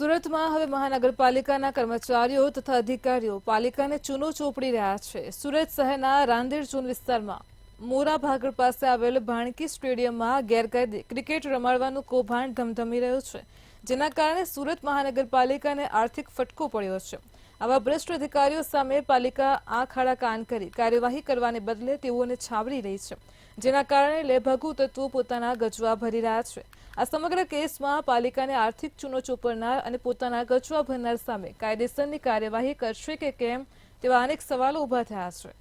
સુરતમાં હવે મહાનગરપાલિકાના કર્મચારીઓ તથા અધિકારીઓ પાલિકાને ચૂનો ચોપડી રહ્યા છે। સુરત શહેરના રાંદેર ઝોન વિસ્તારમાં મોરા ભાગળ પાસે આવેલ ભાણકી સ્ટેડિયમમાં ગેરકાયદે ક્રિકેટ રમાડવાનું કૌભાંડ ધમધમી રહ્યું છે, જેના કારણે સુરત મહાનગરપાલિકાને આર્થિક ફટકો પડ્યો છે। આવા ભ્રષ્ટ અધિકારીઓ સામે પાલિકા આંખ આડા કાન કરી કાર્યવાહી કરવાને બદલે તેઓને છાવરી રહી છે, જેના કારણે લેભાગુ તત્વો પોતાના ગજવા ભરી રહ્યા છે। આ સમગ્ર કેસમાં પાલિકાને આર્થિક ચૂનો ચોપડનાર અને પોતાના ગજવા ભરનાર સામે કાયદેસરની કાર્યવાહી કરશે કે કેમ તેવા અનેક સવાલો ઉભા થયા છે।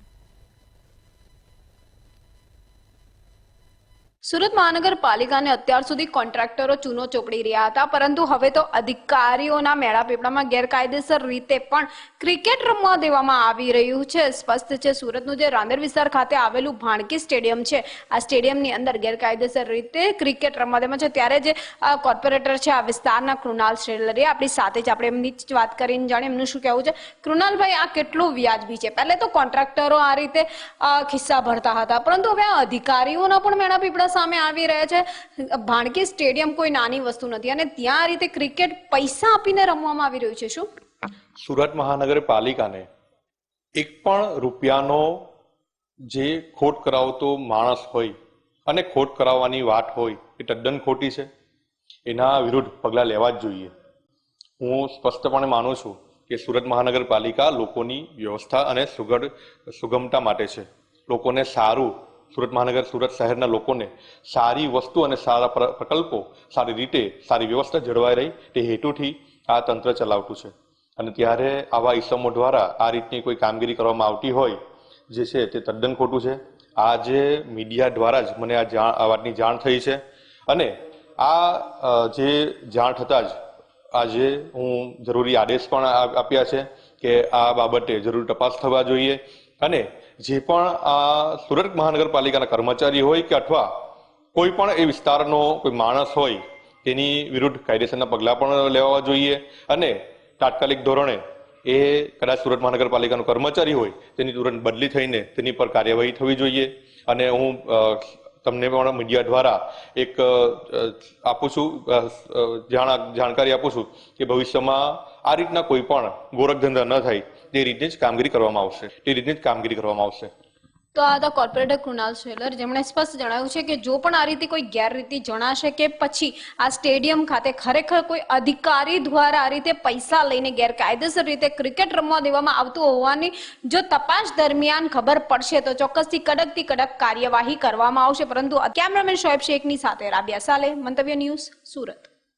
સુરત મહાનગરપાલિકાને અત્યાર સુધી કોન્ટ્રાક્ટરો ચૂનો ચોપડી રહ્યા હતા, પરંતુ હવે તો અધિકારીઓના મેળાપીપળામાં ગેરકાયદેસર રીતે પણ ક્રિકેટ રમવા દેવામાં આવી રહ્યું છે। સ્પષ્ટ છે, સુરતનું જે રાંદેર વિસ્તાર ખાતે આવેલું ભાણકી સ્ટેડિયમ છે, આ સ્ટેડિયમની અંદર ગેરકાયદેસર રીતે ક્રિકેટ રમવા દેવામાં છે। ત્યારે જે કોર્પોરેટર છે આ વિસ્તારના કૃણાલ શ્રેલરે આપણી સાથે જ આપણે એમની જ વાત કરીને જાણીએ એમનું શું કહેવું છે। કૃણાલભાઈ, આ કેટલું વ્યાજબી છે? પહેલે તો કોન્ટ્રાક્ટરો આ રીતે ખિસ્સા ભરતા હતા, પરંતુ હવે આ અધિકારીઓના પણ મેળાપીપળા સામે આવી રહ્યા છે। ભાણકી સ્ટેડિયમ કોઈ નાની વસ્તુ નથી અને ત્યાં આ રીતે ક્રિકેટ પૈસા આપીને રમવામાં આવી રહ્યું છે। શું સુરત મહાનગરપાલિકાને એક પણ રૂપિયાનો જે ખોટ કરાવતો માણસ હોય અને ખોટ કરાવવાની વાત હોય એ તદ્દન ખોટી છે। એના વિરુદ્ધ પગલાં લેવા જ જોઈએ। હું સ્પષ્ટપણે માનું છું કે સુરત મહાનગરપાલિકા લોકોની વ્યવસ્થા અને સુગમતા માટે છે। લોકોને સારું સુરત શહેરના લોકોને સારી વસ્તુ અને સારા પ્રકલ્પો સારી રીતે સારી વ્યવસ્થા જળવાઈ રહી તે હેતુથી આ તંત્ર ચલાવતું છે। અને ત્યારે આવા ઇસમો દ્વારા આ રીતની કોઈ કામગીરી કરવામાં આવતી હોય જે છે તે તદ્દન ખોટું છે। આજે મીડિયા દ્વારા જ મને આ વાતની જાણ થઈ છે અને આ જે જાણ થતાં જ આજે હું જરૂરી આદેશ પણ આપ્યા છે કે આ બાબતે જરૂરી તપાસ થવા જોઈએ અને જે પણ આ સુરત મહાનગરપાલિકાના કર્મચારી હોય કે અથવા કોઈ પણ એ વિસ્તારનો કોઈ માણસ હોય તેની વિરુદ્ધ કાયદેસરના પગલાં પણ લેવા જોઈએ અને તાત્કાલિક ધોરણે એ કદાચ સુરત મહાનગરપાલિકાનો કર્મચારી હોય તેની તુરંત બદલી થઈને તેની પર કાર્યવાહી થવી જોઈએ। અને હું તમને પણ મીડિયા દ્વારા એક આપું છું જાણકારી આપું છું કે ભવિષ્યમાં આ રીતના કોઈ પણ ગોરખધંધા ન થાય તે રીતની જ કામગીરી કરવામાં આવશે। તો આ હતા કોર્પોરેટર કૃણાલ શ્રેલર, જેમણે સ્પષ્ટ જણાવ્યું છે કે જો પણ આ રીતે કોઈ ગેરરીતિ જણાશે કે પછી આ સ્ટેડિયમ ખાતે ખરેખર કોઈ અધિકારી દ્વારા આ રીતે પૈસા લઈને ગેરકાયદેસર રીતે ક્રિકેટ રમવા દેવામાં આવતું હોવાની જો તપાસ દરમિયાન ખબર પડશે તો ચોક્કસથી કડકથી કડક કાર્યવાહી કરવામાં આવશે। પરંતુ કેમેરામેન શોએબ શેખની સાથે રાબિયા સાલે, મંતવ્ય ન્યૂઝ, સુરત।